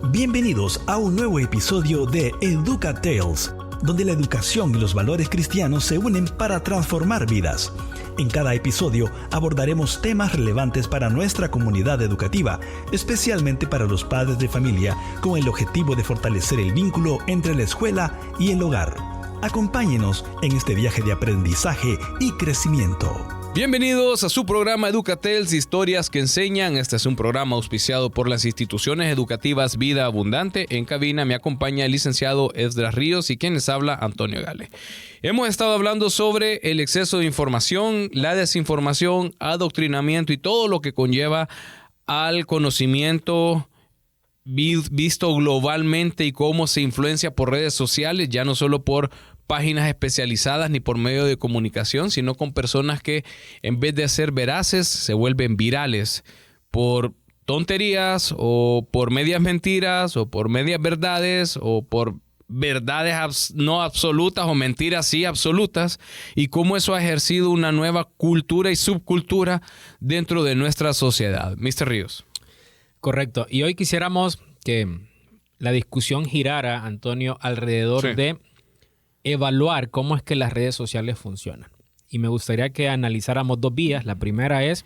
Bienvenidos a un nuevo episodio de Educa Tales, donde la educación y los valores cristianos se unen para transformar vidas. En cada episodio abordaremos temas relevantes para nuestra comunidad educativa, especialmente para los padres de familia, con el objetivo de fortalecer el vínculo entre la escuela y el hogar. Acompáñenos en este viaje de aprendizaje y crecimiento. Bienvenidos a su programa Educatels, historias que enseñan. Este es un programa auspiciado por las instituciones educativas Vida Abundante. En cabina me acompaña el licenciado Esdras Ríos y quien les habla, Antonio Gale. Hemos estado hablando sobre el exceso de información, la desinformación, adoctrinamiento y todo lo que conlleva al conocimiento visto globalmente y cómo se influencia por redes sociales, ya no solo por páginas especializadas ni por medio de comunicación, sino con personas que en vez de ser veraces se vuelven virales por tonterías o por medias mentiras o por medias verdades o por verdades no absolutas o mentiras sí absolutas, y cómo eso ha ejercido una nueva cultura y subcultura dentro de nuestra sociedad. Mr. Ríos. Correcto. Y hoy quisiéramos que la discusión girara, Antonio, alrededor de evaluar cómo es que las redes sociales funcionan. Y me gustaría que analizáramos dos vías. La primera es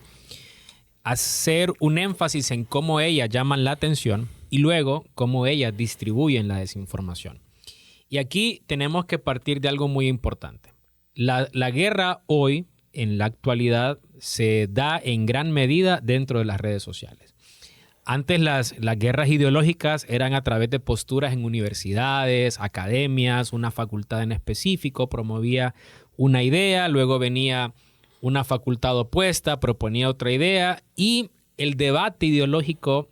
hacer un énfasis en cómo ellas llaman la atención y luego cómo ellas distribuyen la desinformación. Y aquí tenemos que partir de algo muy importante. La guerra hoy, en la actualidad, se da en gran medida dentro de las redes sociales. Antes las guerras ideológicas eran a través de posturas en universidades, academias, una facultad en específico promovía una idea, luego venía una facultad opuesta, proponía otra idea, y el debate ideológico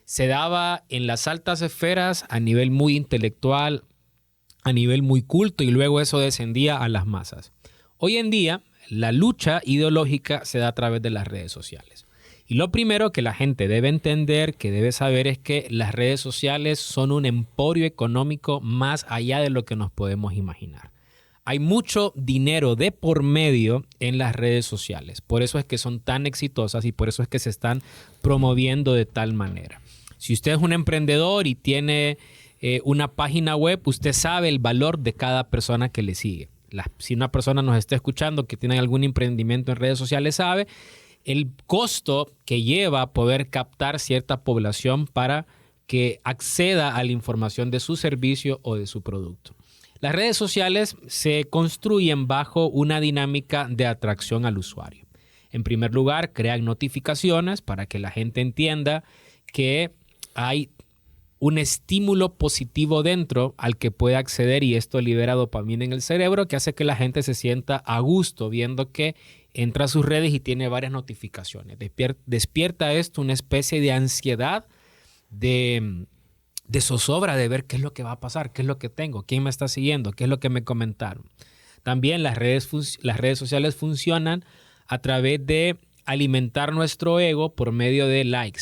se daba en las altas esferas a nivel muy intelectual, a nivel muy culto, y luego eso descendía a las masas. Hoy en día la lucha ideológica se da a través de las redes sociales. Y lo primero que la gente debe entender, que debe saber, es que las redes sociales son un emporio económico más allá de lo que nos podemos imaginar. Hay mucho dinero de por medio en las redes sociales. Por eso es que son tan exitosas y por eso es que se están promoviendo de tal manera. Si usted es un emprendedor y tiene una página web, usted sabe el valor de cada persona que le sigue. Si una persona nos está escuchando que tiene algún emprendimiento en redes sociales, sabe el costo que lleva a poder captar cierta población para que acceda a la información de su servicio o de su producto. Las redes sociales se construyen bajo una dinámica de atracción al usuario. En primer lugar, crean notificaciones para que la gente entienda que hay un estímulo positivo dentro al que puede acceder, y esto libera dopamina en el cerebro que hace que la gente se sienta a gusto viendo que entra a sus redes y tiene varias notificaciones. Despierta esto una especie de ansiedad, de zozobra de ver qué es lo que va a pasar, qué es lo que tengo, quién me está siguiendo, qué es lo que me comentaron. También las redes sociales funcionan a través de alimentar nuestro ego por medio de likes.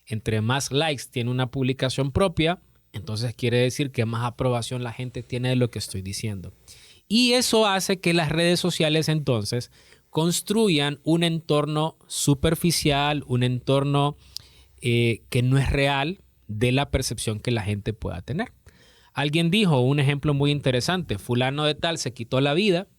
Entre más likes tiene una publicación propia, entonces quiere decir que más aprobación la gente tiene de lo que estoy diciendo. Y eso hace que las redes sociales entonces construyan un entorno superficial, un entorno que no es real de la percepción que la gente pueda tener. Alguien dijo un ejemplo muy interesante: fulano de tal se quitó la vida,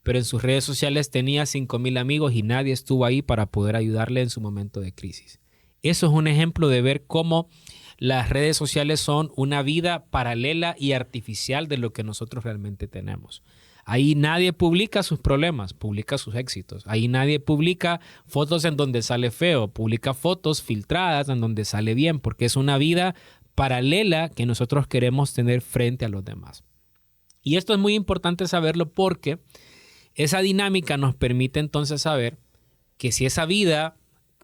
pero en sus redes sociales tenía 5,000 amigos y nadie estuvo ahí para poder ayudarle en su momento de crisis. Eso es un ejemplo de ver cómo las redes sociales son una vida paralela y artificial de lo que nosotros realmente tenemos. Ahí nadie publica sus problemas, publica sus éxitos. Ahí nadie publica fotos en donde sale feo, publica fotos filtradas en donde sale bien, porque es una vida paralela que nosotros queremos tener frente a los demás. Y esto es muy importante saberlo porque esa dinámica nos permite entonces saber que si esa vida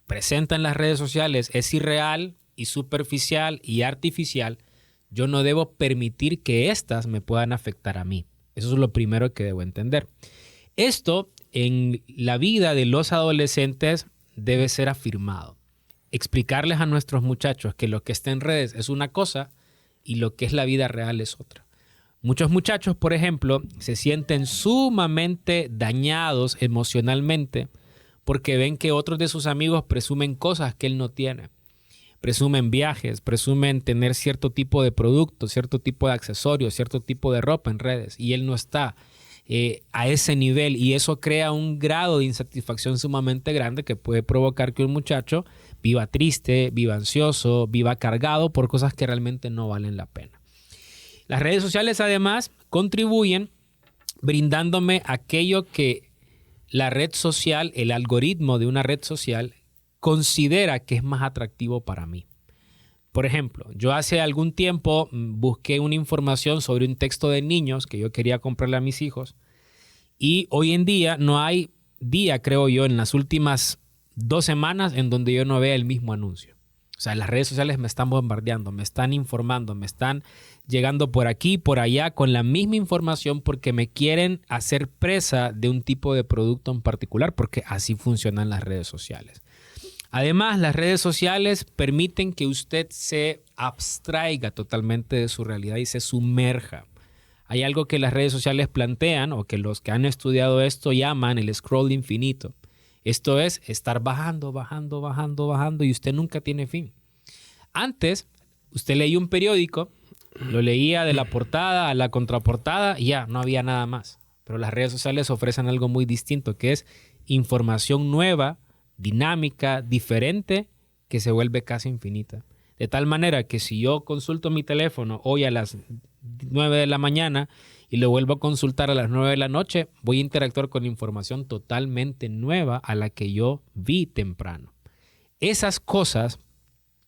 presente en las redes sociales es irreal y superficial y artificial, yo no debo permitir que éstas me puedan afectar a mí. Eso es lo primero que debo entender. Esto en la vida de los adolescentes debe ser afirmado. Explicarles a nuestros muchachos que lo que está en redes es una cosa y lo que es la vida real es otra. Muchos muchachos, por ejemplo, se sienten sumamente dañados emocionalmente porque ven que otros de sus amigos presumen cosas que él no tiene. presumen viajes, presumen tener cierto tipo de productos, cierto tipo de accesorios, cierto tipo de ropa en redes, y él no está a ese nivel, y eso crea un grado de insatisfacción sumamente grande que puede provocar que un muchacho viva triste, viva ansioso, viva cargado por cosas que realmente no valen la pena. Las redes sociales además contribuyen brindándome aquello que la red social, el algoritmo de una red social, considera que es más atractivo para mí. Por ejemplo, yo hace algún tiempo busqué una información sobre un texto de niños que yo quería comprarle a mis hijos, y hoy en día no hay día, creo yo, en las últimas 2 semanas en donde yo no vea el mismo anuncio. O sea, las redes sociales me están bombardeando, me están informando, me están llegando por aquí, por allá con la misma información porque me quieren hacer presa de un tipo de producto en particular, porque así funcionan las redes sociales. Además, las redes sociales permiten que usted se abstraiga totalmente de su realidad y se sumerja. Hay algo que las redes sociales plantean, o que los que han estudiado esto llaman el scroll infinito. Esto es estar bajando, bajando, bajando, bajando, y usted nunca tiene fin. Antes, usted leía un periódico, lo leía de la portada a la contraportada y ya, no había nada más. Pero las redes sociales ofrecen algo muy distinto, que es información nueva, dinámica, diferente, que se vuelve casi infinita. De tal manera que si yo consulto mi teléfono hoy a las 9 de la mañana y lo vuelvo a consultar a las 9 de la noche, voy a interactuar con información totalmente nueva a la que yo vi temprano. Esas cosas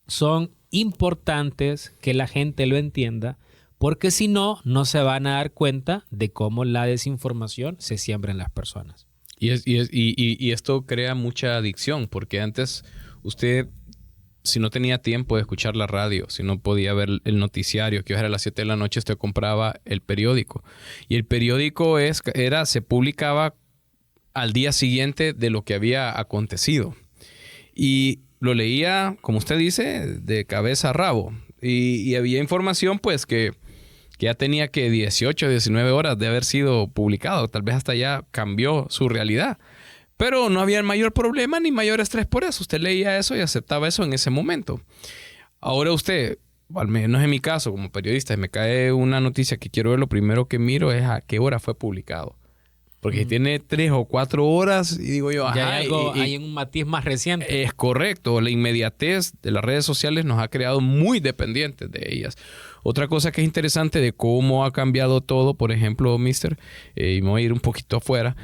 son importantes que la gente lo entienda, porque si no, no se van a dar cuenta de cómo la desinformación se siembra en las personas. Y esto crea mucha adicción, porque antes usted, si no tenía tiempo de escuchar la radio, si no podía ver el noticiario, que era a las 7 de la noche, usted compraba el periódico. Y el periódico se publicaba al día siguiente de lo que había acontecido. Y lo leía, como usted dice, de cabeza a rabo. Y había información, pues, que ya tenía que 18, 19 horas de haber sido publicado. Tal vez hasta ya cambió su realidad. Pero no había mayor problema ni mayor estrés por eso. Usted leía eso y aceptaba eso en ese momento. Ahora usted, al menos en mi caso como periodista, me cae una noticia que quiero ver, lo primero que miro es a qué hora fue publicado. Porque si tiene 3 o 4 horas, y digo yo, ya hay algo, hay un matiz más reciente. Es correcto. La inmediatez de las redes sociales nos ha creado muy dependientes de ellas. Otra cosa que es interesante de cómo ha cambiado todo, por ejemplo, mister, y me voy a ir un poquito afuera,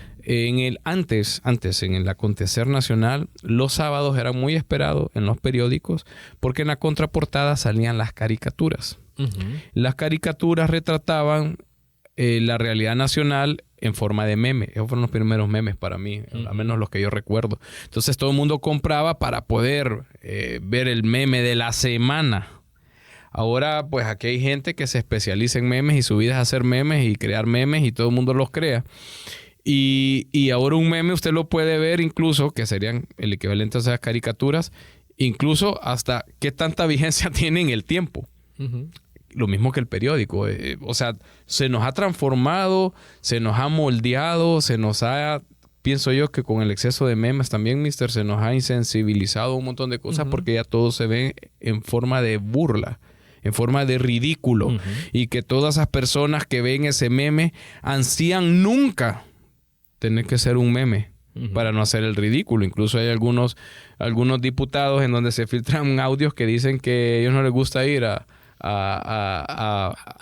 antes, en el acontecer nacional, los sábados eran muy esperados en los periódicos porque en la contraportada salían las caricaturas. Uh-huh. Las caricaturas retrataban la realidad nacional en forma de meme. Esos fueron los primeros memes para mí, al menos los que yo recuerdo. Entonces todo el mundo compraba para poder ver el meme de la semana. Ahora, pues aquí hay gente que se especializa en memes y su vida es hacer memes y crear memes y todo el mundo los crea. Y ahora un meme usted lo puede ver incluso, que serían el equivalente a esas caricaturas, incluso hasta qué tanta vigencia tiene en el tiempo. Uh-huh. Lo mismo que el periódico. O sea, se nos ha transformado, se nos ha moldeado, pienso yo que con el exceso de memes también, mister, se nos ha insensibilizado un montón de cosas. Uh-huh. Porque ya todo se ve en forma de burla, en forma de ridículo. Uh-huh. Y que todas esas personas que ven ese meme ansían nunca tener que ser un meme. Uh-huh. Para no hacer el ridículo. Incluso hay algunos diputados en donde se filtran audios que dicen que a ellos no les gusta ir a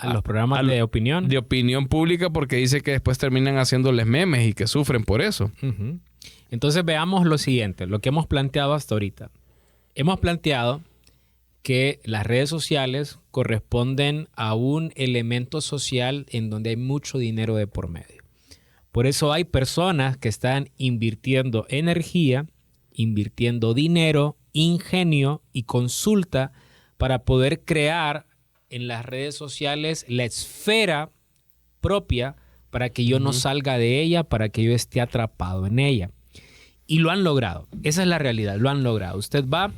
los programas de opinión. De opinión pública, porque dice que después terminan haciéndoles memes y que sufren por eso. Uh-huh. Entonces veamos lo siguiente, lo que hemos planteado hasta ahorita. Hemos planteado que las redes sociales corresponden a un elemento social en donde hay mucho dinero de por medio. Por eso hay personas que están invirtiendo energía, invirtiendo dinero, ingenio y consulta para poder crear en las redes sociales la esfera propia para que yo no salga de ella, para que yo esté atrapado en ella. Y lo han logrado. Esa es la realidad, lo han logrado. Usted va,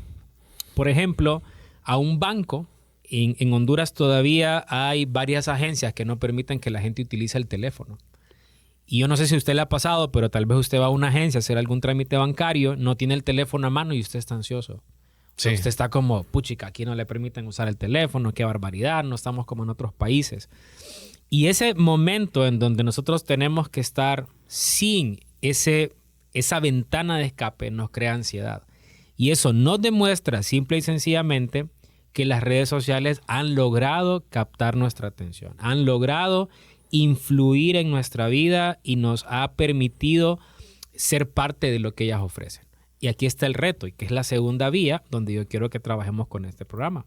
por ejemplo, a un banco. En Honduras todavía hay varias agencias que no permiten que la gente utilice el teléfono. Y yo no sé si a usted le ha pasado, pero tal vez usted va a una agencia a hacer algún trámite bancario, no tiene el teléfono a mano y usted está ansioso. Sí. Usted está como, puchica, aquí no le permiten usar el teléfono, qué barbaridad, no estamos como en otros países. Y ese momento en donde nosotros tenemos que estar sin esa ventana de escape nos crea ansiedad. Y eso nos demuestra simple y sencillamente que las redes sociales han logrado captar nuestra atención, han logrado influir en nuestra vida y nos ha permitido ser parte de lo que ellas ofrecen. Y aquí está el reto, y que es la segunda vía donde yo quiero que trabajemos con este programa.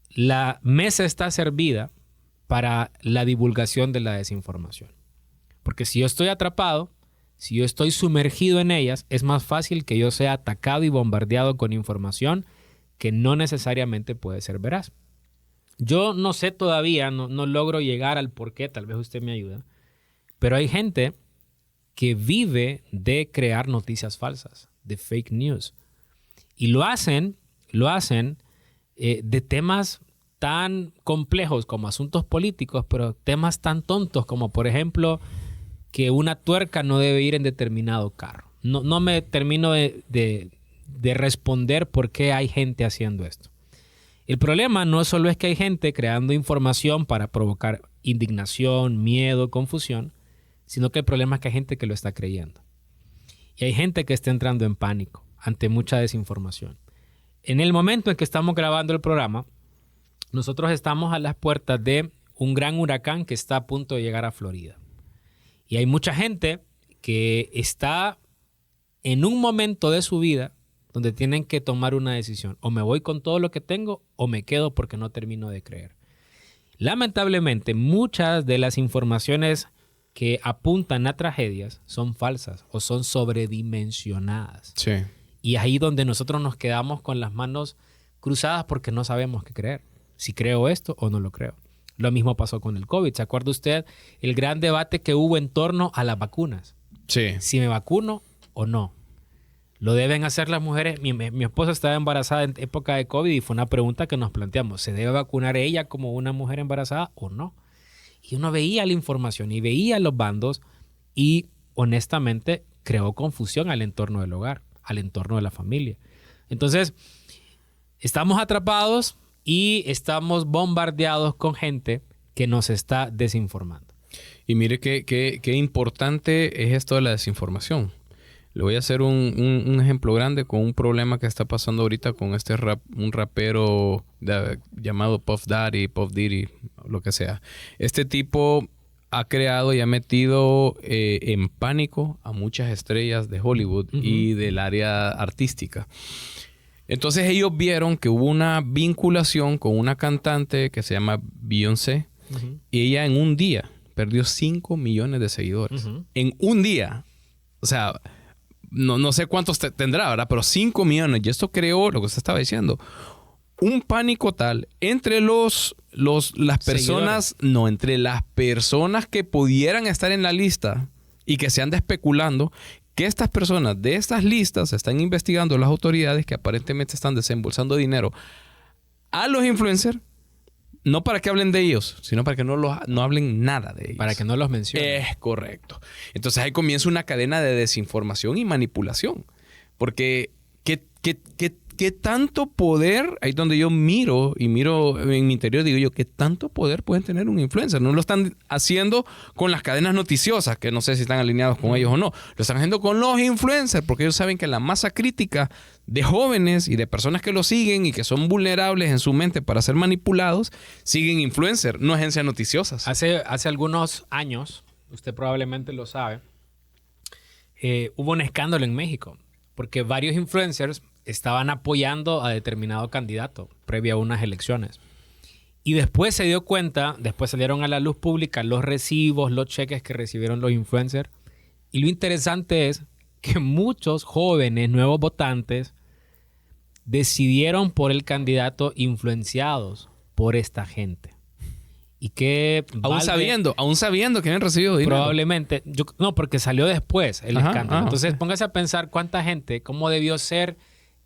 La mesa está servida para la divulgación de la desinformación. Porque si yo estoy atrapado, si yo estoy sumergido en ellas, es más fácil que yo sea atacado y bombardeado con información que no necesariamente puede ser veraz. Yo no sé todavía, no logro llegar al por qué, tal vez usted me ayuda, pero hay gente que vive de crear noticias falsas, de fake news. Y lo hacen de temas tan complejos como asuntos políticos, pero temas tan tontos como, por ejemplo, que una tuerca no debe ir en determinado carro. No me termino de responder por qué hay gente haciendo esto. El problema no solo es que hay gente creando información para provocar indignación, miedo, confusión, sino que el problema es que hay gente que lo está creyendo. Y hay gente que está entrando en pánico ante mucha desinformación. En el momento en que estamos grabando el programa, nosotros estamos a las puertas de un gran huracán que está a punto de llegar a Florida. Y hay mucha gente que está en un momento de su vida donde tienen que tomar una decisión. O me voy con todo lo que tengo o me quedo porque no termino de creer. Lamentablemente, muchas de las informaciones que apuntan a tragedias son falsas o son sobredimensionadas. Sí. Y es ahí donde nosotros nos quedamos con las manos cruzadas porque no sabemos qué creer. Si creo esto o no lo creo. Lo mismo pasó con el COVID. ¿Se acuerda usted el gran debate que hubo en torno a las vacunas? Sí. Si me vacuno o no. ¿Lo deben hacer las mujeres? Mi esposa estaba embarazada en época de COVID y fue una pregunta que nos planteamos. ¿Se debe vacunar ella como una mujer embarazada o no? Y uno veía la información y veía los bandos y honestamente creó confusión al entorno del hogar, al entorno de la familia. Entonces, estamos atrapados y estamos bombardeados con gente que nos está desinformando. Y mire qué importante es esto de la desinformación. Le voy a hacer un ejemplo grande con un problema que está pasando ahorita con un rapero llamado Puff Daddy, Puff Diddy, lo que sea. Este tipo ha creado y ha metido en pánico a muchas estrellas de Hollywood y del área artística. Entonces ellos vieron que hubo una vinculación con una cantante que se llama Beyoncé y ella en un día perdió 5 millones de seguidores. En un día. O sea, no sé cuántos tendrá, ¿verdad? Pero 5 millones. Y esto creó, lo que usted estaba diciendo, un pánico tal entre las personas, entre las personas que pudieran estar en la lista y que se anda especulando que estas personas de estas listas están investigando las autoridades que aparentemente están desembolsando dinero a los influencers, no para que hablen de ellos, sino para que no hablen nada de ellos. Para que no los mencionen. Es correcto. Entonces ahí comienza una cadena de desinformación y manipulación. Porque ¿qué tanto poder? Ahí es donde yo miro en mi interior, digo yo, ¿qué tanto poder pueden tener un influencer? No lo están haciendo con las cadenas noticiosas, que no sé si están alineados con ellos o no. Lo están haciendo con los influencers, porque ellos saben que la masa crítica de jóvenes y de personas que lo siguen y que son vulnerables en su mente para ser manipulados, siguen influencers, no agencias noticiosas. Hace algunos años, usted probablemente lo sabe, hubo un escándalo en México, porque varios influencers estaban apoyando a determinado candidato previo a unas elecciones. Y después se dio cuenta, después salieron a la luz pública los recibos, los cheques que recibieron los influencers. Y lo interesante es que muchos jóvenes, nuevos votantes, decidieron por el candidato influenciados por esta gente. Y que aún sabiendo que habían recibido dinero. Probablemente. No, porque salió después el escándalo. Entonces, póngase a pensar cuánta gente, cómo debió ser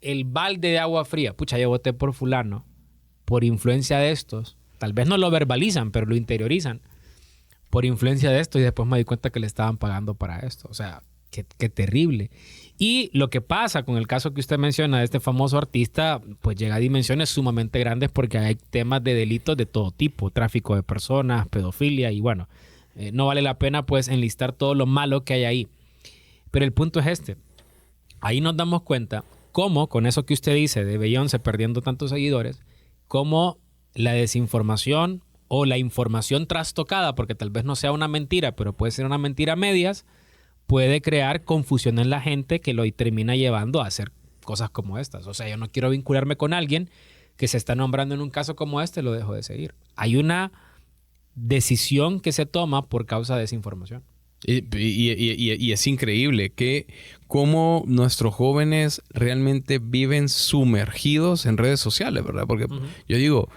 el balde de agua fría. Pucha, yo voté por fulano. Por influencia de estos. Tal vez no lo verbalizan, pero lo interiorizan. Por influencia de esto. Y después me di cuenta que le estaban pagando para esto. O sea, qué terrible. Y lo que pasa con el caso que usted menciona de este famoso artista, pues llega a dimensiones sumamente grandes porque hay temas de delitos de todo tipo, tráfico de personas, pedofilia y bueno, no vale la pena pues enlistar todo lo malo que hay ahí. Pero el punto es este, ahí nos damos cuenta cómo, con eso que usted dice de Beyoncé perdiendo tantos seguidores, cómo la desinformación o la información trastocada, porque tal vez no sea una mentira, pero puede ser una mentira a medias, puede crear confusión en la gente que lo termina llevando a hacer cosas como estas. O sea, yo no quiero vincularme con alguien que se está nombrando en un caso como este, lo dejo de seguir. Hay una decisión que se toma por causa de esa información. Y es increíble que cómo nuestros jóvenes realmente viven sumergidos en redes sociales, ¿verdad? Porque yo digo,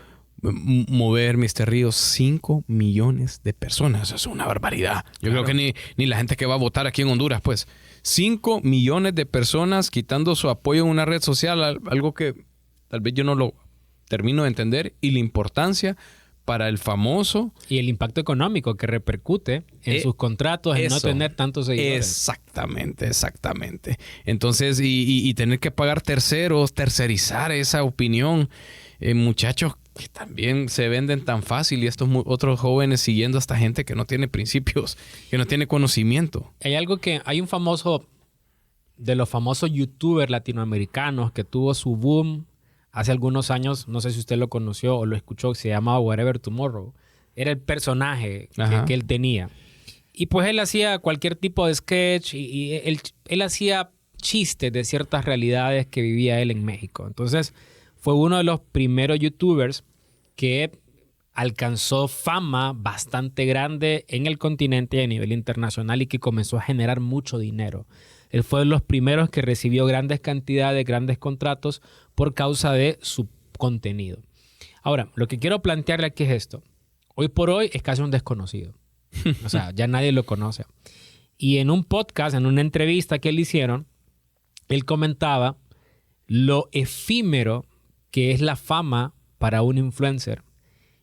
mover Mr. Ríos 5 millones de personas. Eso es una barbaridad. Yo creo que ni la gente que va a votar aquí en Honduras, pues. 5 millones de personas quitando su apoyo en una red social, algo que tal vez yo no lo termino de entender, y la importancia para el famoso. Y el impacto económico que repercute en sus contratos, en no tener tantos seguidores. Exactamente. Entonces, y tener que pagar terceros, tercerizar esa opinión. Muchachos que también se venden tan fácil y estos otros jóvenes siguiendo a esta gente que no tiene principios, que no tiene conocimiento. Hay un famoso, de los famosos youtubers latinoamericanos que tuvo su boom hace algunos años, no sé si usted lo conoció o lo escuchó, se llamaba Whatever Tomorrow. Era el personaje que él tenía. Y pues él hacía cualquier tipo de sketch y él hacía chistes de ciertas realidades que vivía él en México. Entonces, fue uno de los primeros youtubers que alcanzó fama bastante grande en el continente y a nivel internacional y que comenzó a generar mucho dinero. Él fue de los primeros que recibió grandes cantidades, grandes contratos por causa de su contenido. Ahora, lo que quiero plantearle aquí es esto. Hoy por hoy es casi un desconocido. O sea, ya nadie lo conoce. Y en un podcast, en una entrevista que le hicieron, él comentaba lo efímero que es la fama para un influencer.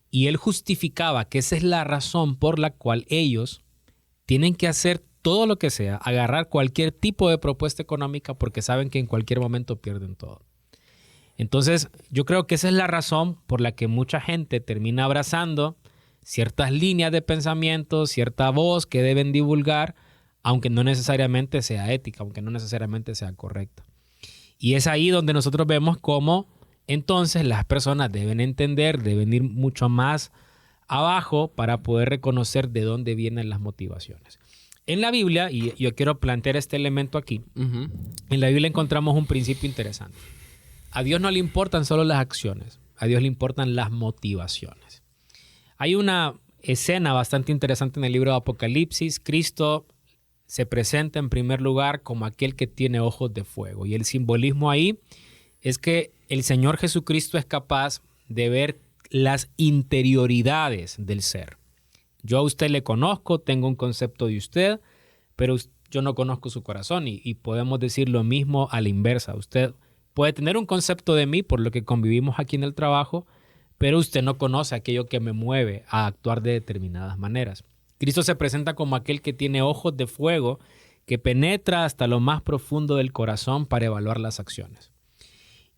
Y él justificaba que esa es la razón por la cual ellos tienen que hacer todo lo que sea, agarrar cualquier tipo de propuesta económica porque saben que en cualquier momento pierden todo. Entonces, yo creo que esa es la razón por la que mucha gente termina abrazando ciertas líneas de pensamiento, cierta voz que deben divulgar, aunque no necesariamente sea ética, aunque no necesariamente sea correcta. Y es ahí donde nosotros vemos cómo entonces las personas deben entender, deben ir mucho más abajo para poder reconocer de dónde vienen las motivaciones. En la Biblia, y yo quiero plantear este elemento aquí, en la Biblia encontramos un principio interesante. A Dios no le importan solo las acciones, a Dios le importan las motivaciones. Hay una escena bastante interesante en el libro de Apocalipsis. Cristo se presenta en primer lugar como aquel que tiene ojos de fuego. Y el simbolismo ahí es que el Señor Jesucristo es capaz de ver las interioridades del ser. Yo a usted le conozco, tengo un concepto de usted, pero yo no conozco su corazón y podemos decir lo mismo a la inversa. Usted puede tener un concepto de mí por lo que convivimos aquí en el trabajo, pero usted no conoce aquello que me mueve a actuar de determinadas maneras. Cristo se presenta como aquel que tiene ojos de fuego, que penetra hasta lo más profundo del corazón para evaluar las acciones.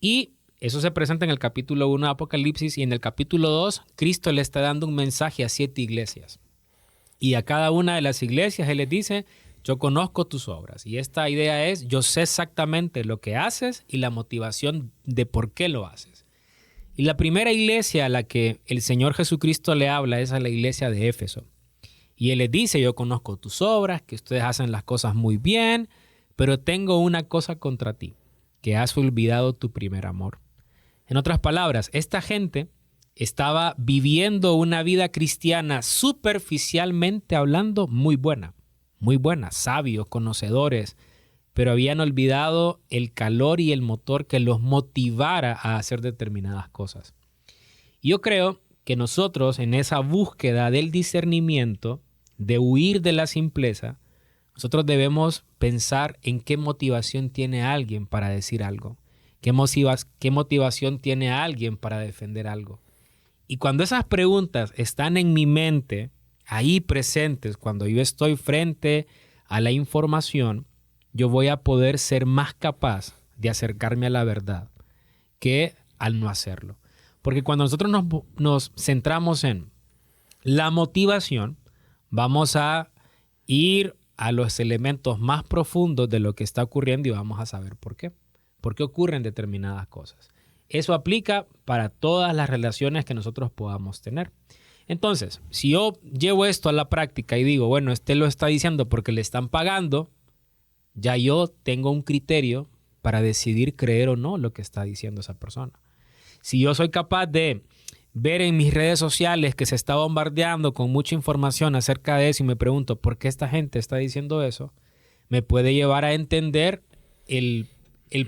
Y eso se presenta en el capítulo 1 de Apocalipsis, y en el capítulo 2 Cristo le está dando un mensaje a 7 iglesias. Y a cada una de las iglesias Él les dice, yo conozco tus obras. Y esta idea es, yo sé exactamente lo que haces y la motivación de por qué lo haces. Y la primera iglesia a la que el Señor Jesucristo le habla es a la iglesia de Éfeso. Y Él les dice, yo conozco tus obras, que ustedes hacen las cosas muy bien, pero tengo una cosa contra ti, que has olvidado tu primer amor. En otras palabras, esta gente estaba viviendo una vida cristiana superficialmente hablando muy buena, sabios, conocedores, pero habían olvidado el calor y el motor que los motivara a hacer determinadas cosas. Y yo creo que nosotros en esa búsqueda del discernimiento, de huir de la simpleza, nosotros debemos pensar en qué motivación tiene alguien para decir algo, qué motivación tiene alguien para defender algo. Y cuando esas preguntas están en mi mente, ahí presentes, cuando yo estoy frente a la información, yo voy a poder ser más capaz de acercarme a la verdad que al no hacerlo. Porque cuando nosotros nos centramos en la motivación, vamos a ir a los elementos más profundos de lo que está ocurriendo y vamos a saber por qué. ¿Por qué ocurren determinadas cosas? Eso aplica para todas las relaciones que nosotros podamos tener. Entonces, si yo llevo esto a la práctica y digo, bueno, este lo está diciendo porque le están pagando, ya yo tengo un criterio para decidir creer o no lo que está diciendo esa persona. Si yo soy capaz de ver en mis redes sociales que se está bombardeando con mucha información acerca de eso y me pregunto por qué esta gente está diciendo eso, me puede llevar a entender el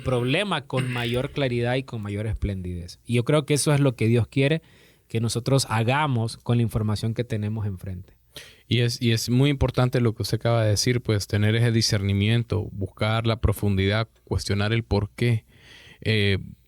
problema con mayor claridad y con mayor esplendidez. Y yo creo que eso es lo que Dios quiere que nosotros hagamos con la información que tenemos enfrente. Y es muy importante lo que usted acaba de decir, pues tener ese discernimiento, buscar la profundidad, cuestionar el por qué.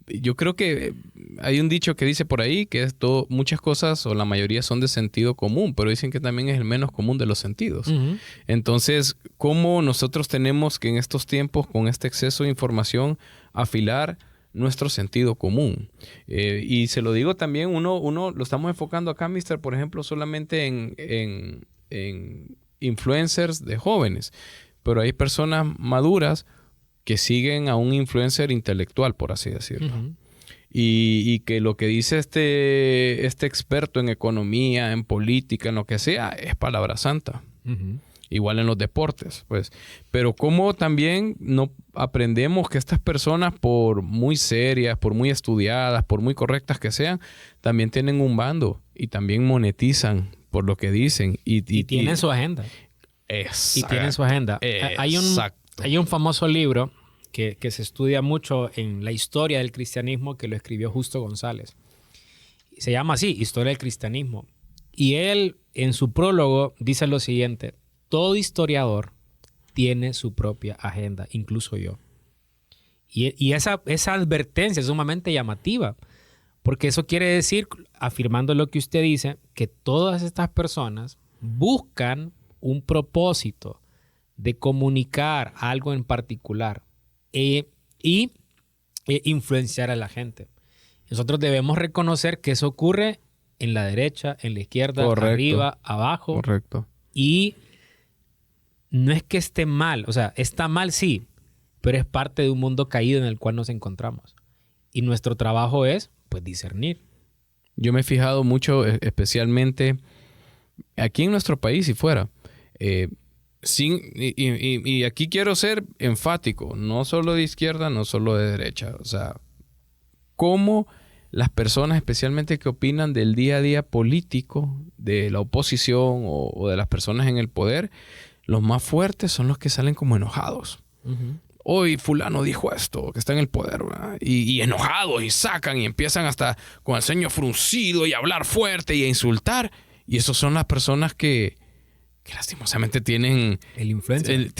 Yo creo que hay un dicho que dice por ahí que muchas cosas o la mayoría son de sentido común, pero dicen que también es el menos común de los sentidos. Uh-huh. Entonces, ¿cómo nosotros tenemos que en estos tiempos, con este exceso de información, afilar nuestro sentido común? Y se lo digo también, uno lo estamos enfocando acá, Mister, por ejemplo, solamente en influencers de jóvenes, pero hay personas maduras que siguen a un influencer intelectual, por así decirlo. Uh-huh. Y que lo que dice este experto en economía, en política, en lo que sea, es palabra santa. Uh-huh. Igual en los deportes, pues. Pero cómo también no aprendemos que estas personas, por muy serias, por muy estudiadas, por muy correctas que sean, también tienen un bando y también monetizan por lo que dicen. Y tienen su agenda. Y tienen su agenda. Hay un famoso libro que se estudia mucho en la historia del cristianismo que lo escribió Justo González. Se llama así, Historia del Cristianismo. Y él, en su prólogo, dice lo siguiente: todo historiador tiene su propia agenda, incluso yo. Y esa advertencia es sumamente llamativa, porque eso quiere decir, afirmando lo que usted dice, que todas estas personas buscan un propósito de comunicar algo en particular y influenciar a la gente. Nosotros debemos reconocer que eso ocurre en la derecha, en la izquierda, correcto, arriba, abajo. Correcto. Y no es que esté mal, o sea, está mal sí, pero es parte de un mundo caído en el cual nos encontramos. Y nuestro trabajo es, pues, discernir. Yo me he fijado mucho, especialmente aquí en nuestro país y fuera. Y aquí quiero ser enfático, no solo de izquierda, no solo de derecha. O sea, cómo las personas, especialmente que opinan del día a día político, de la oposición o de las personas en el poder, los más fuertes son los que salen como enojados. Uh-huh. Hoy fulano dijo esto, que está en el poder, ¿verdad? Y enojados, y sacan y empiezan hasta con el ceño fruncido y a hablar fuerte y a insultar. Y esos son las personas que lastimosamente tienen el influencer.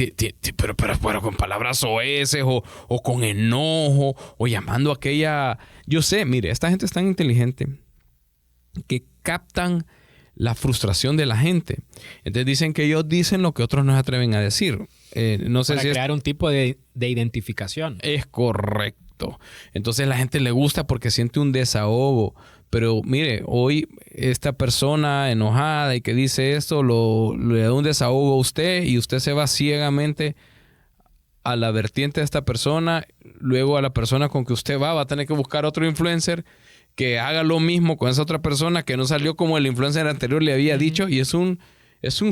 Pero con palabras soeces o con enojo o llamando a aquella... Yo sé, mire, esta gente es tan inteligente que captan la frustración de la gente. Entonces dicen que ellos dicen lo que otros no se atreven a decir. No sé para crear un tipo de identificación. Es correcto. Entonces la gente le gusta porque siente un desahogo. Pero mire, hoy esta persona enojada y que dice esto, le da un desahogo a usted y usted se va ciegamente a la vertiente de esta persona. Luego a la persona con que usted va a tener que buscar otro influencer que haga lo mismo con esa otra persona que no salió como el influencer anterior le había dicho. Y es un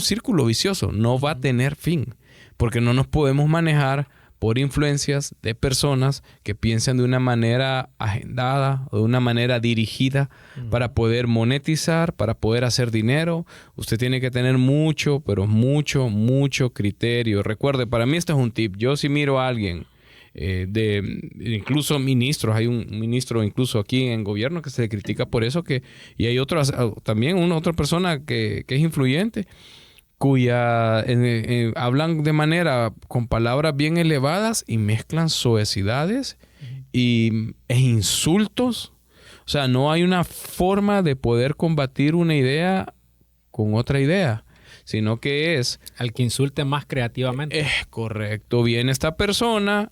círculo vicioso. No va a tener fin. Porque no nos podemos manejar por influencias de personas que piensan de una manera agendada o de una manera dirigida para poder monetizar, para poder hacer dinero. Usted tiene que tener mucho, pero mucho criterio. Recuerde, para mí esto es un tip. Yo si miro a alguien, incluso ministros, hay un ministro incluso aquí en gobierno que se le critica por eso, y hay otros, también otra persona que es influyente, cuya hablan de manera con palabras bien elevadas y mezclan soecidades e insultos. O sea, no hay una forma de poder combatir una idea con otra idea, sino que es... Al que insulte más creativamente. Correcto. Viene esta persona,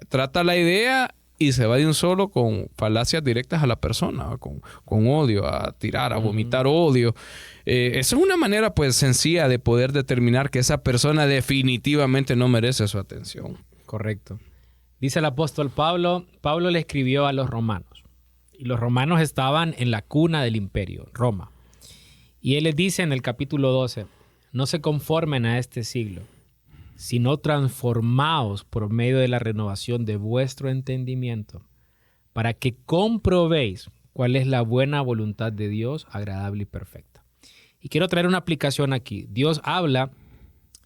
trata la idea y se va de un solo con falacias directas a la persona, con odio, a tirar, a vomitar odio. Esa es una manera pues sencilla de poder determinar que esa persona definitivamente no merece su atención. Correcto. Dice el apóstol Pablo le escribió a los romanos. Y los romanos estaban en la cuna del imperio, Roma. Y él les dice en el capítulo 12, no se conformen a este siglo, sino transformaos por medio de la renovación de vuestro entendimiento, para que comprobéis cuál es la buena voluntad de Dios, agradable y perfecta. Y quiero traer una aplicación aquí. Dios habla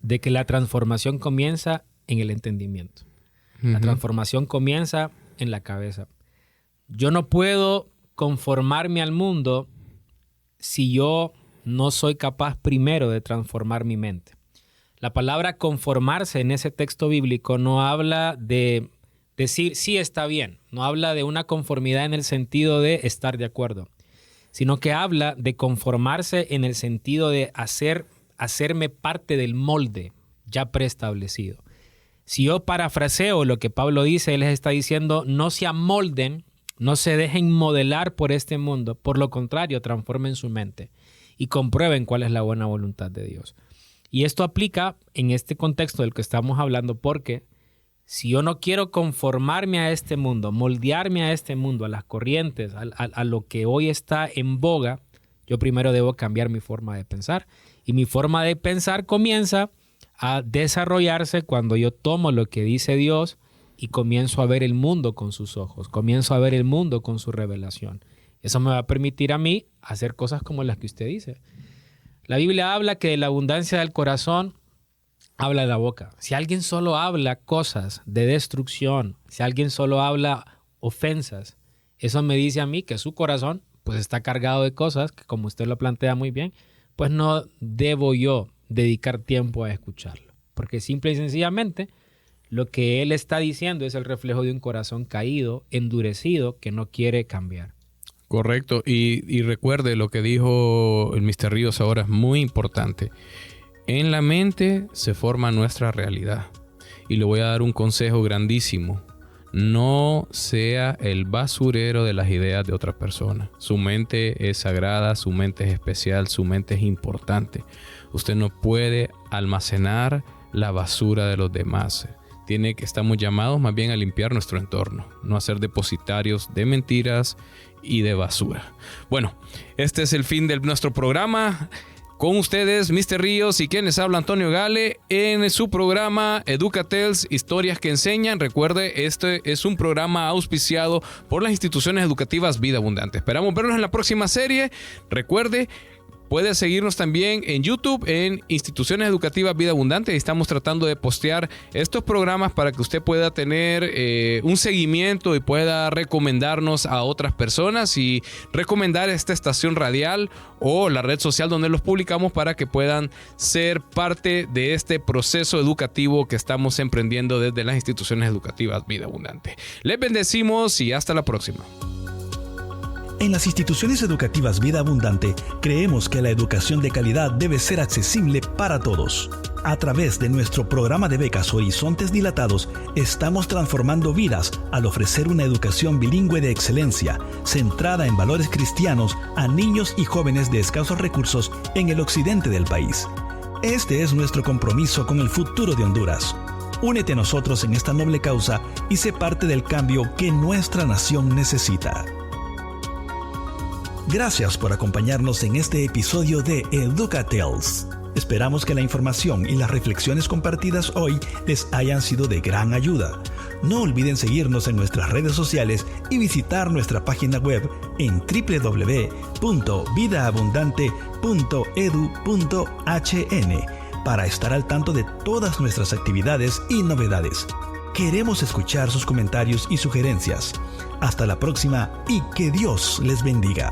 de que la transformación comienza en el entendimiento. La transformación comienza en la cabeza. Yo no puedo conformarme al mundo si yo no soy capaz primero de transformar mi mente. La palabra conformarse en ese texto bíblico no habla de decir sí está bien, no habla de una conformidad en el sentido de estar de acuerdo, sino que habla de conformarse en el sentido de hacerme parte del molde ya preestablecido. Si yo parafraseo lo que Pablo dice, él les está diciendo no se amolden, no se dejen modelar por este mundo, por lo contrario, transformen su mente y comprueben cuál es la buena voluntad de Dios. Y esto aplica en este contexto del que estamos hablando porque si yo no quiero conformarme a este mundo, moldearme a este mundo, a las corrientes, a lo que hoy está en boga, yo primero debo cambiar mi forma de pensar. Y mi forma de pensar comienza a desarrollarse cuando yo tomo lo que dice Dios y comienzo a ver el mundo con sus ojos, comienzo a ver el mundo con su revelación. Eso me va a permitir a mí hacer cosas como las que usted dice. La Biblia habla que de la abundancia del corazón habla la boca. Si alguien solo habla cosas de destrucción, si alguien solo habla ofensas, eso me dice a mí que su corazón pues está cargado de cosas que, como usted lo plantea muy bien, pues no debo yo dedicar tiempo a escucharlo. Porque simple y sencillamente lo que él está diciendo es el reflejo de un corazón caído, endurecido, que no quiere cambiar. Correcto. Y recuerde lo que dijo el Mr. Ríos ahora, es muy importante. En la mente se forma nuestra realidad. Y le voy a dar un consejo grandísimo. No sea el basurero de las ideas de otra persona. Su mente es sagrada, su mente es especial, su mente es importante. Usted no puede almacenar la basura de los demás. Estamos llamados más bien a limpiar nuestro entorno, no a ser depositarios de mentiras y de basura. Bueno, este es el fin de nuestro programa. Con ustedes, Mr. Ríos y quien les habla, Antonio Gale, en su programa Educatels, historias que enseñan. Recuerde, este es un programa auspiciado por las instituciones educativas Vida Abundante. Esperamos vernos en la próxima serie. Recuerde, puede seguirnos también en YouTube, en Instituciones Educativas Vida Abundante. Estamos tratando de postear estos programas para que usted pueda tener un seguimiento y pueda recomendarnos a otras personas y recomendar esta estación radial o la red social donde los publicamos para que puedan ser parte de este proceso educativo que estamos emprendiendo desde las Instituciones Educativas Vida Abundante. Les bendecimos y hasta la próxima. En las instituciones educativas Vida Abundante, creemos que la educación de calidad debe ser accesible para todos. A través de nuestro programa de becas Horizontes Dilatados, estamos transformando vidas al ofrecer una educación bilingüe de excelencia, centrada en valores cristianos a niños y jóvenes de escasos recursos en el occidente del país. Este es nuestro compromiso con el futuro de Honduras. Únete a nosotros en esta noble causa y sé parte del cambio que nuestra nación necesita. Gracias por acompañarnos en este episodio de Educatels. Esperamos que la información y las reflexiones compartidas hoy les hayan sido de gran ayuda. No olviden seguirnos en nuestras redes sociales y visitar nuestra página web en www.vidaabundante.edu.hn para estar al tanto de todas nuestras actividades y novedades. Queremos escuchar sus comentarios y sugerencias. Hasta la próxima y que Dios les bendiga.